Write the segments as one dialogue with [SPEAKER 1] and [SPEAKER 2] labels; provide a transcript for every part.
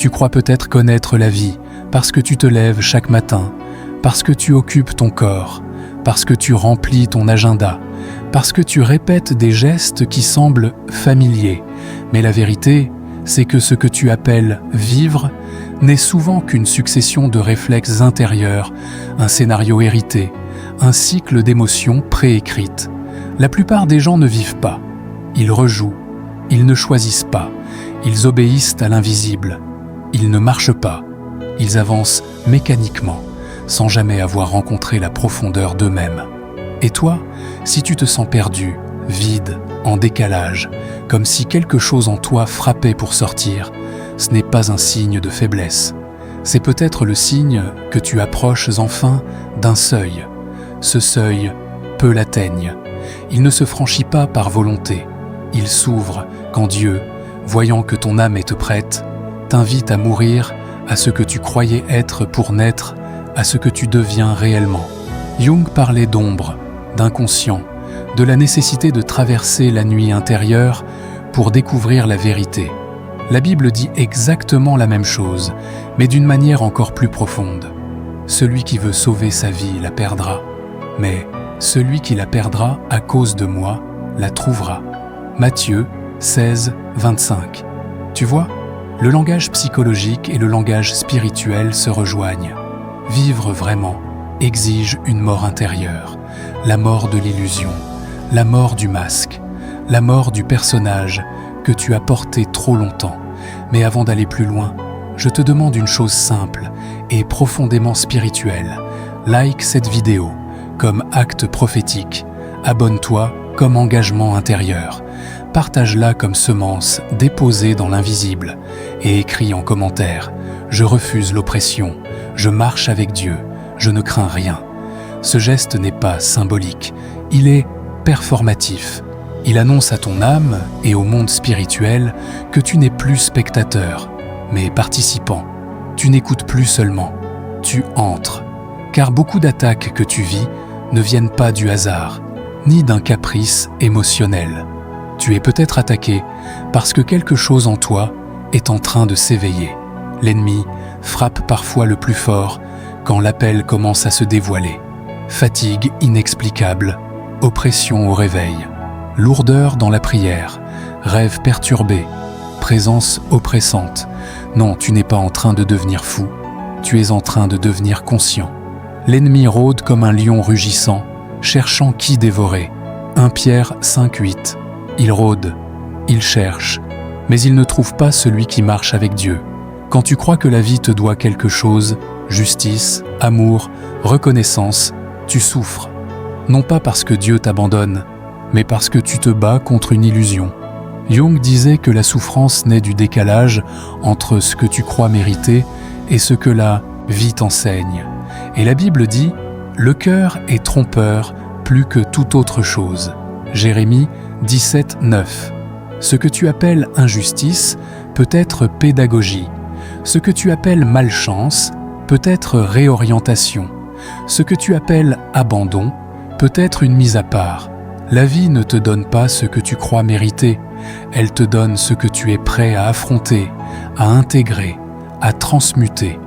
[SPEAKER 1] Tu crois peut-être connaître la vie parce que tu te lèves chaque matin, parce que tu occupes ton corps, parce que tu remplis ton agenda, parce que tu répètes des gestes qui semblent familiers. Mais la vérité, c'est que ce que tu appelles vivre n'est souvent qu'une succession de réflexes intérieurs, un scénario hérité, un cycle d'émotions préécrites. La plupart des gens ne vivent pas, ils rejouent, ils ne choisissent pas, ils obéissent à l'invisible, ils ne marchent pas, ils avancent mécaniquement, sans jamais avoir rencontré la profondeur d'eux-mêmes. Et toi, si tu te sens perdu, vide, en décalage, comme si quelque chose en toi frappait pour sortir, ce n'est pas un signe de faiblesse. C'est peut-être le signe que tu approches enfin d'un seuil. Ce seuil, peu l'atteignent. Il ne se franchit pas par volonté. Il s'ouvre quand Dieu, voyant que ton âme est prête, t'invite à mourir à ce que tu croyais être pour naître à ce que tu deviens réellement. Jung parlait d'ombre, d'inconscient, de la nécessité de traverser la nuit intérieure pour découvrir la vérité. La Bible dit exactement la même chose, mais d'une manière encore plus profonde. Celui qui veut sauver sa vie la perdra, mais celui qui la perdra à cause de moi la trouvera. Matthieu 16, 25. Tu vois, le langage psychologique et le langage spirituel se rejoignent. Vivre vraiment exige une mort intérieure, la mort de l'illusion, la mort du masque, la mort du personnage que tu as porté trop longtemps. Mais avant d'aller plus loin, je te demande une chose simple et profondément spirituelle. Like cette vidéo comme acte prophétique. Abonne-toi comme engagement intérieur. Partage-la comme semence déposée dans l'invisible et écris en commentaire « Je refuse l'oppression, je marche avec Dieu, je ne crains rien ». Ce geste n'est pas symbolique, il est performatif. Il annonce à ton âme et au monde spirituel que tu n'es plus spectateur, mais participant. Tu n'écoutes plus seulement, tu entres. Car beaucoup d'attaques que tu vis ne viennent pas du hasard, ni d'un caprice émotionnel. Tu es peut-être attaqué parce que quelque chose en toi est en train de s'éveiller. L'ennemi frappe parfois le plus fort quand l'appel commence à se dévoiler. Fatigue inexplicable, oppression au réveil, lourdeur dans la prière, rêve perturbé, présence oppressante. Non, tu n'es pas en train de devenir fou, tu es en train de devenir conscient. L'ennemi rôde comme un lion rugissant, cherchant qui dévorer. 1 Pierre 5,8. Il rôde, il cherche, mais il ne trouve pas celui qui marche avec Dieu. Quand tu crois que la vie te doit quelque chose, justice, amour, reconnaissance, tu souffres. Non pas parce que Dieu t'abandonne, mais parce que tu te bats contre une illusion. Jung disait que la souffrance naît du décalage entre ce que tu crois mériter et ce que la vie t'enseigne. Et la Bible dit « Le cœur est trompeur plus que toute autre chose ». Jérémie 17, 9. Ce que tu appelles injustice peut être pédagogie. Ce que tu appelles malchance peut être réorientation. Ce que tu appelles abandon peut être une mise à part. La vie ne te donne pas ce que tu crois mériter. Elle te donne ce que tu es prêt à affronter, à intégrer, à transmuter.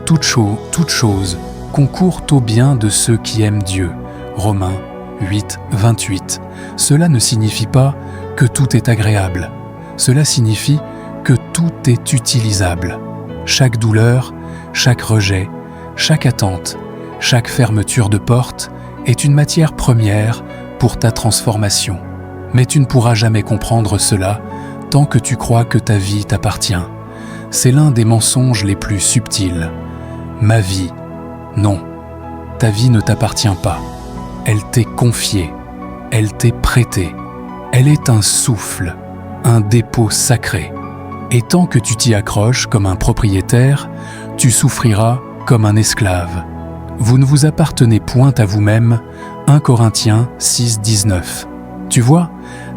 [SPEAKER 1] Toute chose concourt au bien de ceux qui aiment Dieu. Romains 8, 28. Cela ne signifie pas que tout est agréable. Cela signifie que tout est utilisable. Chaque douleur, chaque rejet, chaque attente, chaque fermeture de porte est une matière première pour ta transformation. Mais tu ne pourras jamais comprendre cela tant que tu crois que ta vie t'appartient. C'est l'un des mensonges les plus subtils. Ma vie, non. Ta vie ne t'appartient pas. Elle t'est confiée. Elle t'est prêtée. Elle est un souffle, un dépôt sacré. Et tant que tu t'y accroches comme un propriétaire, tu souffriras comme un esclave. Vous ne vous appartenez point à vous-même. 1 Corinthiens 6, 19. Tu vois,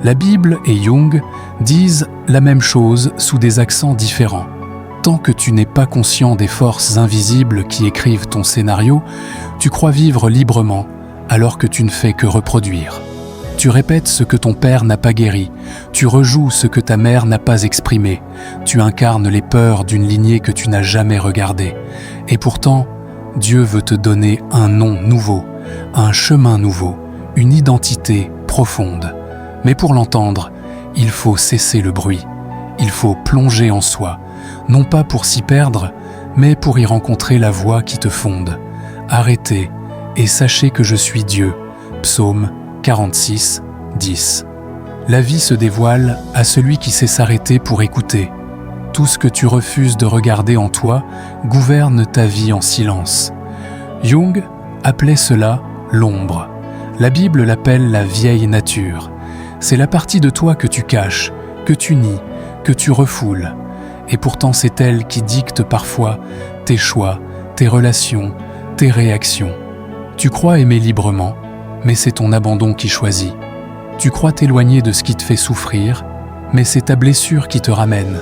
[SPEAKER 1] la Bible et Jung disent la même chose sous des accents différents. Tant que tu n'es pas conscient des forces invisibles qui écrivent ton scénario, tu crois vivre librement alors que tu ne fais que reproduire. Tu répètes ce que ton père n'a pas guéri, tu rejoues ce que ta mère n'a pas exprimé, tu incarnes les peurs d'une lignée que tu n'as jamais regardée. Et pourtant, Dieu veut te donner un nom nouveau, un chemin nouveau, une identité profonde. Mais pour l'entendre, il faut cesser le bruit, il faut plonger en soi, non pas pour s'y perdre, mais pour y rencontrer la voix qui te fonde. Arrêtez et sachez que je suis Dieu. Psaume 46, 10. La vie se dévoile à celui qui sait s'arrêter pour écouter. Tout ce que tu refuses de regarder en toi gouverne ta vie en silence. Jung appelait cela l'ombre. La Bible l'appelle la vieille nature. C'est la partie de toi que tu caches, que tu nies, que tu refoules. Et pourtant c'est elle qui dicte parfois tes choix, tes relations, tes réactions. Tu crois aimer librement, mais c'est ton abandon qui choisit. Tu crois t'éloigner de ce qui te fait souffrir, mais c'est ta blessure qui te ramène.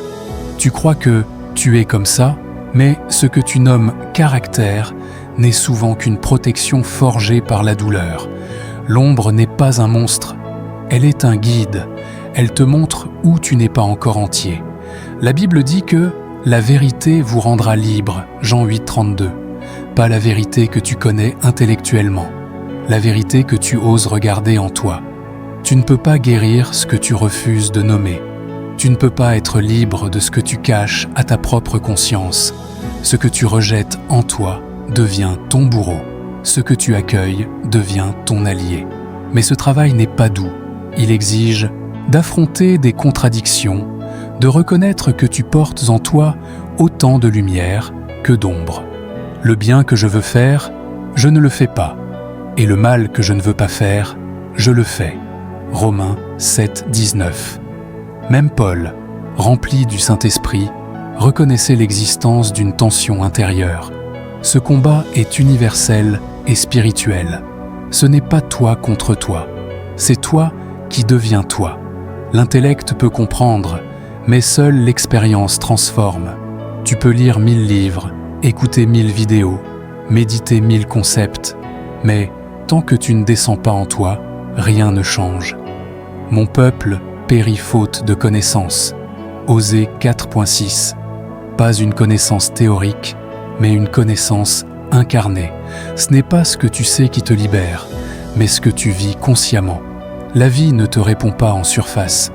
[SPEAKER 1] Tu crois que tu es comme ça, mais ce que tu nommes caractère n'est souvent qu'une protection forgée par la douleur. L'ombre n'est pas un monstre, elle est un guide. Elle te montre où tu n'es pas encore entier. La Bible dit que la vérité vous rendra libre, Jean 8, 32. Pas la vérité que tu connais intellectuellement, la vérité que tu oses regarder en toi. Tu ne peux pas guérir ce que tu refuses de nommer. Tu ne peux pas être libre de ce que tu caches à ta propre conscience. Ce que tu rejettes en toi devient ton bourreau. Ce que tu accueilles devient ton allié. Mais ce travail n'est pas doux. Il exige d'affronter des contradictions, de reconnaître que tu portes en toi autant de lumière que d'ombre. Le bien que je veux faire, je ne le fais pas, et le mal que je ne veux pas faire, je le fais. Romains 7, 19. Même Paul, rempli du Saint-Esprit, reconnaissait l'existence d'une tension intérieure. Ce combat est universel et spirituel. Ce n'est pas toi contre toi, c'est toi qui deviens toi. L'intellect peut comprendre, mais seule l'expérience transforme. Tu peux lire 1000 livres, écouter 1000 vidéos, méditer 1000 concepts, mais tant que tu ne descends pas en toi, rien ne change. Mon peuple périt faute de connaissance. Osée 4.6. Pas une connaissance théorique, mais une connaissance incarnée. Ce n'est pas ce que tu sais qui te libère, mais ce que tu vis consciemment. La vie ne te répond pas en surface.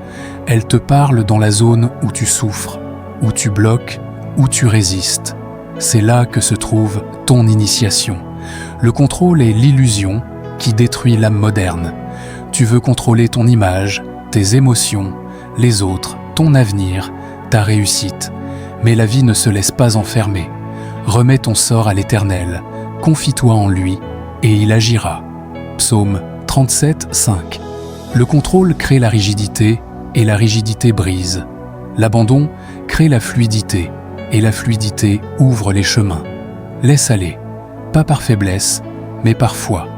[SPEAKER 1] Elle te parle dans la zone où tu souffres, où tu bloques, où tu résistes. C'est là que se trouve ton initiation. Le contrôle est l'illusion qui détruit l'âme moderne. Tu veux contrôler ton image, tes émotions, les autres, ton avenir, ta réussite. Mais la vie ne se laisse pas enfermer. Remets ton sort à l'Éternel, confie-toi en lui, et il agira. Psaume 37, 5. Le contrôle crée la rigidité, et la rigidité brise. L'abandon crée la fluidité, et la fluidité ouvre les chemins. Laisse aller, pas par faiblesse, mais par foi.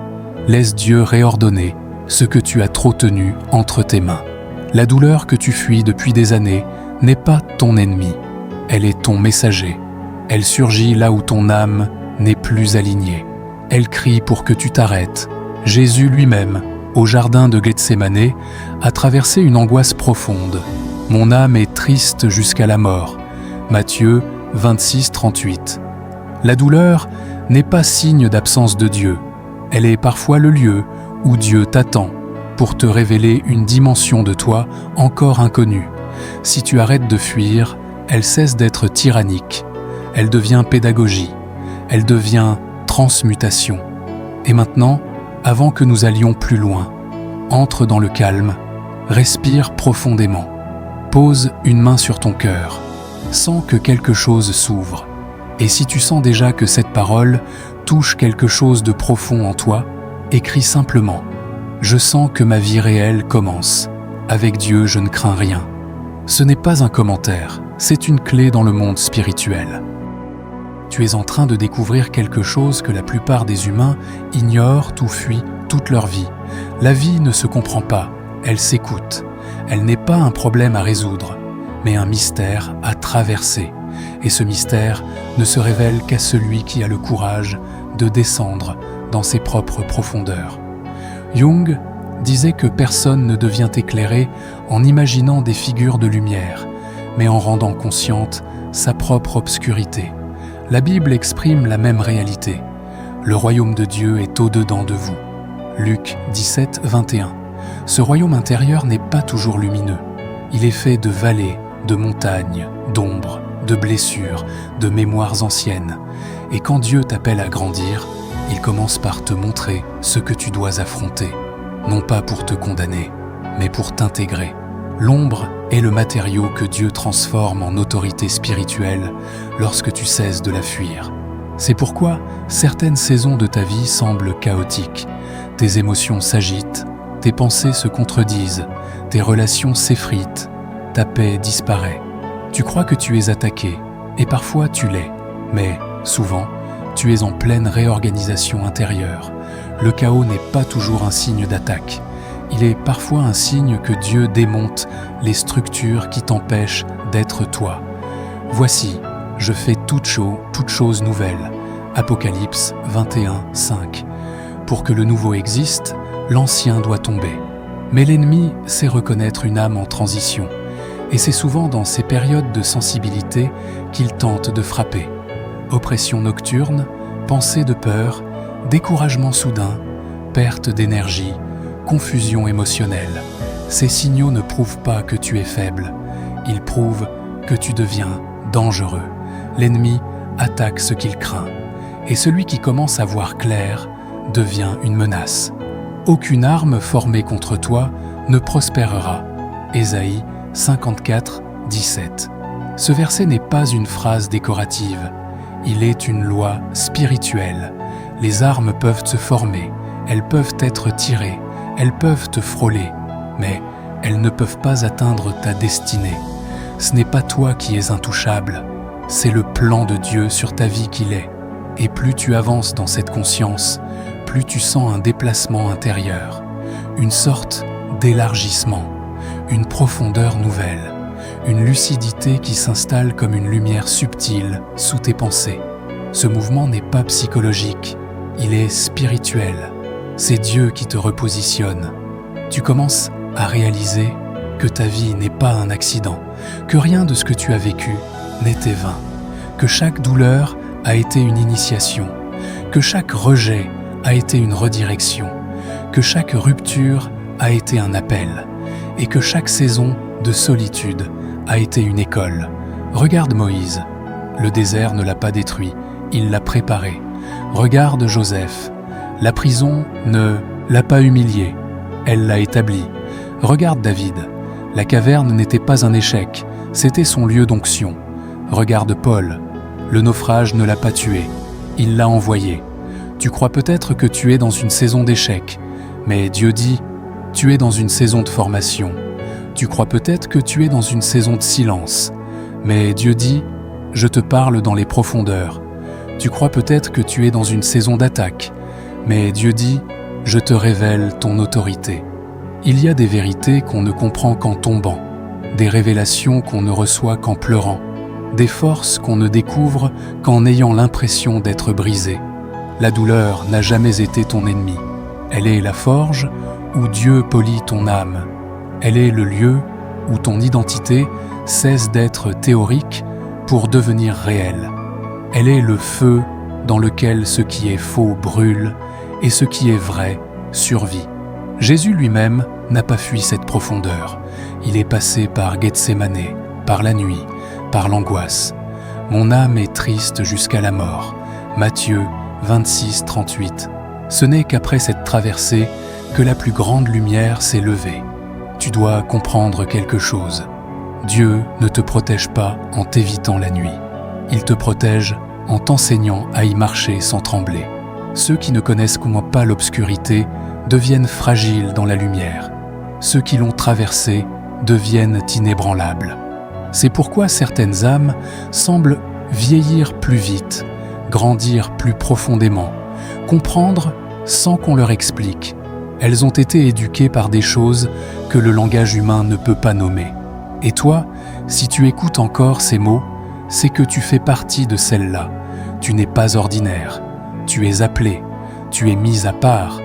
[SPEAKER 1] Laisse Dieu réordonner ce que tu as trop tenu entre tes mains. La douleur que tu fuis depuis des années n'est pas ton ennemi, elle est ton messager. Elle surgit là où ton âme n'est plus alignée. Elle crie pour que tu t'arrêtes. Jésus lui-même, au jardin de Gethsémanée, a traversé une angoisse profonde. Mon âme est triste jusqu'à la mort. Matthieu 26, 38. La douleur n'est pas signe d'absence de Dieu. Elle est parfois le lieu où Dieu t'attend pour te révéler une dimension de toi encore inconnue. Si tu arrêtes de fuir, elle cesse d'être tyrannique. Elle devient pédagogie. Elle devient transmutation. Et maintenant, avant que nous allions plus loin, entre dans le calme, respire profondément. Pose une main sur ton cœur. Sens que quelque chose s'ouvre. Et si tu sens déjà que cette parole touche quelque chose de profond en toi, écris simplement « Je sens que ma vie réelle commence. Avec Dieu, je ne crains rien. » Ce n'est pas un commentaire, c'est une clé dans le monde spirituel. Tu es en train de découvrir quelque chose que la plupart des humains ignorent ou fuient toute leur vie. La vie ne se comprend pas, elle s'écoute. Elle n'est pas un problème à résoudre, mais un mystère à traverser. Et ce mystère ne se révèle qu'à celui qui a le courage de descendre dans ses propres profondeurs. Jung disait que personne ne devient éclairé en imaginant des figures de lumière, mais en rendant consciente sa propre obscurité. La Bible exprime la même réalité. Le royaume de Dieu est au-dedans de vous. Luc 17, 21. Ce royaume intérieur n'est pas toujours lumineux. Il est fait de vallées, de montagnes, d'ombres, de blessures, de mémoires anciennes. Et quand Dieu t'appelle à grandir, il commence par te montrer ce que tu dois affronter, non pas pour te condamner, mais pour t'intégrer. L'ombre est le matériau que Dieu transforme en autorité spirituelle lorsque tu cesses de la fuir. C'est pourquoi certaines saisons de ta vie semblent chaotiques. Tes émotions s'agitent, tes pensées se contredisent, tes relations s'effritent, ta paix disparaît. Tu crois que tu es attaqué, et parfois tu l'es, mais souvent, tu es en pleine réorganisation intérieure. Le chaos n'est pas toujours un signe d'attaque. Il est parfois un signe que Dieu démonte les structures qui t'empêchent d'être toi. Voici, je fais toute chose nouvelle. Apocalypse 21, 5. Pour que le nouveau existe, l'ancien doit tomber. Mais l'ennemi sait reconnaître une âme en transition. Et c'est souvent dans ces périodes de sensibilité qu'il tente de frapper. Oppression nocturne, pensée de peur, découragement soudain, perte d'énergie, confusion émotionnelle. Ces signaux ne prouvent pas que tu es faible. Ils prouvent que tu deviens dangereux. L'ennemi attaque ce qu'il craint. Et celui qui commence à voir clair devient une menace. Aucune arme formée contre toi ne prospérera. Ésaïe 54, 17. Ce verset n'est pas une phrase décorative. Il est une loi spirituelle. Les armes peuvent se former, elles peuvent être tirées, elles peuvent te frôler, mais elles ne peuvent pas atteindre ta destinée. Ce n'est pas toi qui es intouchable, c'est le plan de Dieu sur ta vie qui l'est. Et plus tu avances dans cette conscience, plus tu sens un déplacement intérieur, une sorte d'élargissement, une profondeur nouvelle, une lucidité qui s'installe comme une lumière subtile sous tes pensées. Ce mouvement n'est pas psychologique, il est spirituel. C'est Dieu qui te repositionne. Tu commences à réaliser que ta vie n'est pas un accident, que rien de ce que tu as vécu n'était vain, que chaque douleur a été une initiation, que chaque rejet a été une redirection, que chaque rupture a été un appel, et que chaque saison de solitude a été une école. Regarde Moïse. Le désert ne l'a pas détruit, il l'a préparé. Regarde Joseph. La prison ne l'a pas humilié, elle l'a établi. Regarde David. La caverne n'était pas un échec, c'était son lieu d'onction. Regarde Paul. Le naufrage ne l'a pas tué, il l'a envoyé. Tu crois peut-être que tu es dans une saison d'échec, mais Dieu dit, tu es dans une saison de formation. Tu crois peut-être que tu es dans une saison de silence, mais Dieu dit, je te parle dans les profondeurs. Tu crois peut-être que tu es dans une saison d'attaque, mais Dieu dit, je te révèle ton autorité. Il y a des vérités qu'on ne comprend qu'en tombant, des révélations qu'on ne reçoit qu'en pleurant, des forces qu'on ne découvre qu'en ayant l'impression d'être brisé. La douleur n'a jamais été ton ennemi. Elle est la forge où Dieu polit ton âme. Elle est le lieu où ton identité cesse d'être théorique pour devenir réelle. Elle est le feu dans lequel ce qui est faux brûle et ce qui est vrai survit. Jésus lui-même n'a pas fui cette profondeur. Il est passé par Gethsémane, par la nuit, par l'angoisse. Mon âme est triste jusqu'à la mort. Matthieu 26, 38. Ce n'est qu'après cette traversée que la plus grande lumière s'est levée. Tu dois comprendre quelque chose. Dieu ne te protège pas en t'évitant la nuit. Il te protège en t'enseignant à y marcher sans trembler. Ceux qui ne connaissent pas l'obscurité deviennent fragiles dans la lumière. Ceux qui l'ont traversée deviennent inébranlables. C'est pourquoi certaines âmes semblent vieillir plus vite, grandir plus profondément, comprendre sans qu'on leur explique. Elles ont été éduquées par des choses que le langage humain ne peut pas nommer. Et toi, si tu écoutes encore ces mots, c'est que tu fais partie de celles-là. Tu n'es pas ordinaire. Tu es appelé. Tu es mis à part.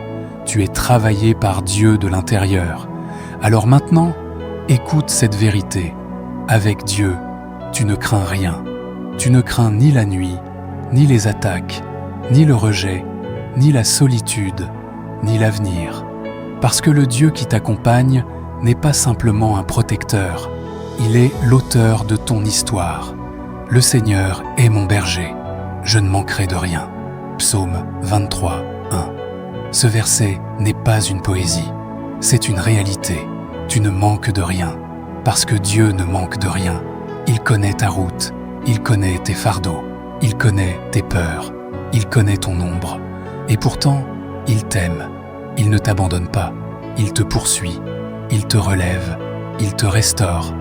[SPEAKER 1] tu es travaillé par Dieu de l'intérieur. Alors maintenant, écoute cette vérité. Avec Dieu, tu ne crains rien. Tu ne crains ni la nuit, ni les attaques, ni le rejet, ni la solitude, ni l'avenir. Parce que le Dieu qui t'accompagne n'est pas simplement un protecteur, il est l'auteur de ton histoire. Le Seigneur est mon berger, je ne manquerai de rien. Psaume 23, 1. Ce verset n'est pas une poésie, c'est une réalité. Tu ne manques de rien, parce que Dieu ne manque de rien. Il connaît ta route, il connaît tes fardeaux, il connaît tes peurs, il connaît ton ombre. Et pourtant, il t'aime, il ne t'abandonne pas, il te poursuit, il te relève, il te restaure.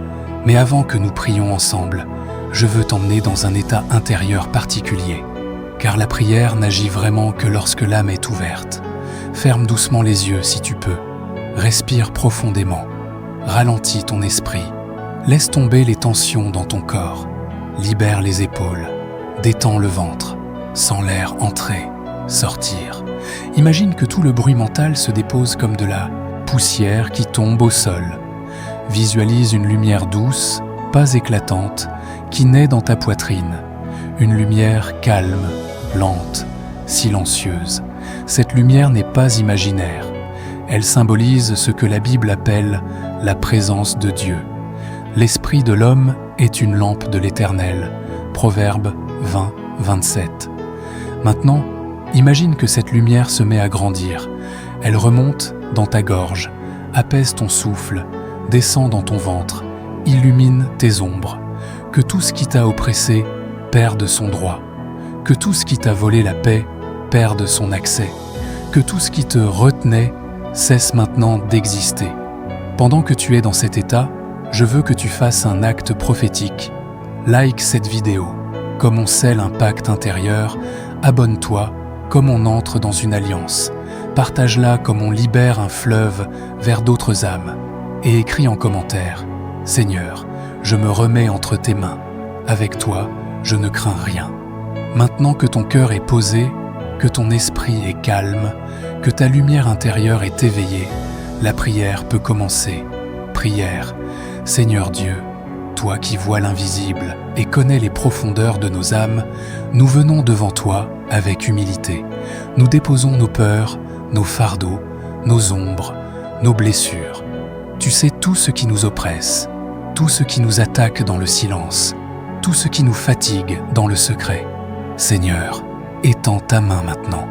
[SPEAKER 1] Mais avant que nous prions ensemble, je veux t'emmener dans un état intérieur particulier. Car la prière n'agit vraiment que lorsque l'âme est ouverte. Ferme doucement les yeux si tu peux. Respire profondément. Ralentis ton esprit. Laisse tomber les tensions dans ton corps. Libère les épaules. Détends le ventre. Sens l'air entrer, sortir. Imagine que tout le bruit mental se dépose comme de la poussière qui tombe au sol. Visualise une lumière douce, pas éclatante, qui naît dans ta poitrine. Une lumière calme, lente, silencieuse. Cette lumière n'est pas imaginaire. Elle symbolise ce que la Bible appelle la présence de Dieu. L'esprit de l'homme est une lampe de l'Éternel. Proverbe 20, 27. Maintenant, imagine que cette lumière se met à grandir. Elle remonte dans ta gorge, apaise ton souffle, descend dans ton ventre, illumine tes ombres. Que tout ce qui t'a oppressé perde son droit. Que tout ce qui t'a volé la paix perde son accès. Que tout ce qui te retenait cesse maintenant d'exister. Pendant que tu es dans cet état, je veux que tu fasses un acte prophétique. Like cette vidéo. Comme on scelle un pacte intérieur, abonne-toi comme on entre dans une alliance. Partage-la comme on libère un fleuve vers d'autres âmes. Et écris en commentaire « Seigneur, je me remets entre tes mains. Avec toi, je ne crains rien. » Maintenant que ton cœur est posé, que ton esprit est calme, que ta lumière intérieure est éveillée, la prière peut commencer. Prière. Seigneur Dieu, toi qui vois l'invisible et connais les profondeurs de nos âmes, nous venons devant toi avec humilité. Nous déposons nos peurs, nos fardeaux, nos ombres, nos blessures. Tu sais tout ce qui nous oppresse, tout ce qui nous attaque dans le silence, tout ce qui nous fatigue dans le secret. Seigneur, étends ta main maintenant.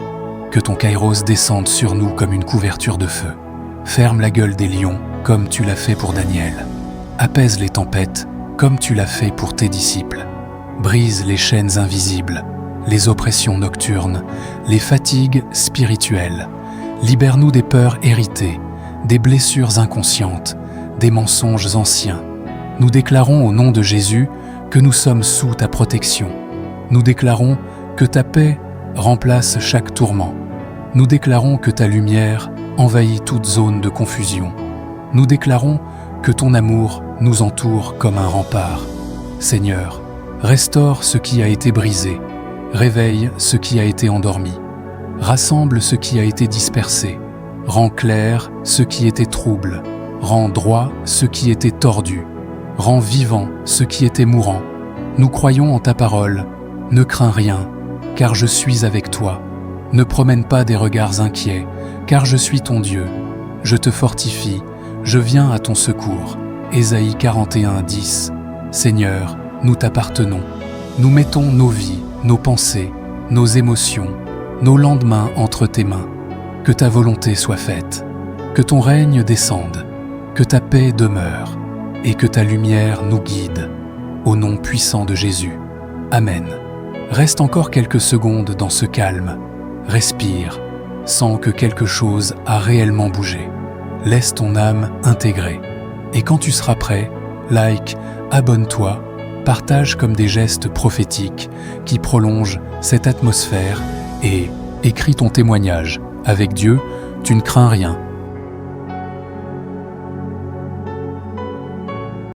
[SPEAKER 1] Que ton kairos descende sur nous comme une couverture de feu. Ferme la gueule des lions comme tu l'as fait pour Daniel. Apaise les tempêtes comme tu l'as fait pour tes disciples. Brise les chaînes invisibles, les oppressions nocturnes, les fatigues spirituelles. Libère-nous des peurs héritées, des blessures inconscientes, des mensonges anciens. Nous déclarons au nom de Jésus que nous sommes sous ta protection. Nous déclarons que ta paix remplace chaque tourment. Nous déclarons que ta lumière envahit toute zone de confusion. Nous déclarons que ton amour nous entoure comme un rempart. Seigneur, restaure ce qui a été brisé, réveille ce qui a été endormi, rassemble ce qui a été dispersé, rends clair ce qui était trouble, rends droit ce qui était tordu, rends vivant ce qui était mourant. Nous croyons en ta parole, ne crains rien, car je suis avec toi. Ne promène pas des regards inquiets, car je suis ton Dieu. Je te fortifie, je viens à ton secours. Ésaïe 41, 10. Seigneur, nous t'appartenons. Nous mettons nos vies, nos pensées, nos émotions, nos lendemains entre tes mains. Que ta volonté soit faite, que ton règne descende, que ta paix demeure et que ta lumière nous guide. Au nom puissant de Jésus. Amen. Reste encore quelques secondes dans ce calme. Respire, sens que quelque chose a réellement bougé. Laisse ton âme intégrer. Et quand tu seras prêt, like, abonne-toi, partage comme des gestes prophétiques qui prolongent cette atmosphère et écris ton témoignage. Avec Dieu, tu ne crains rien.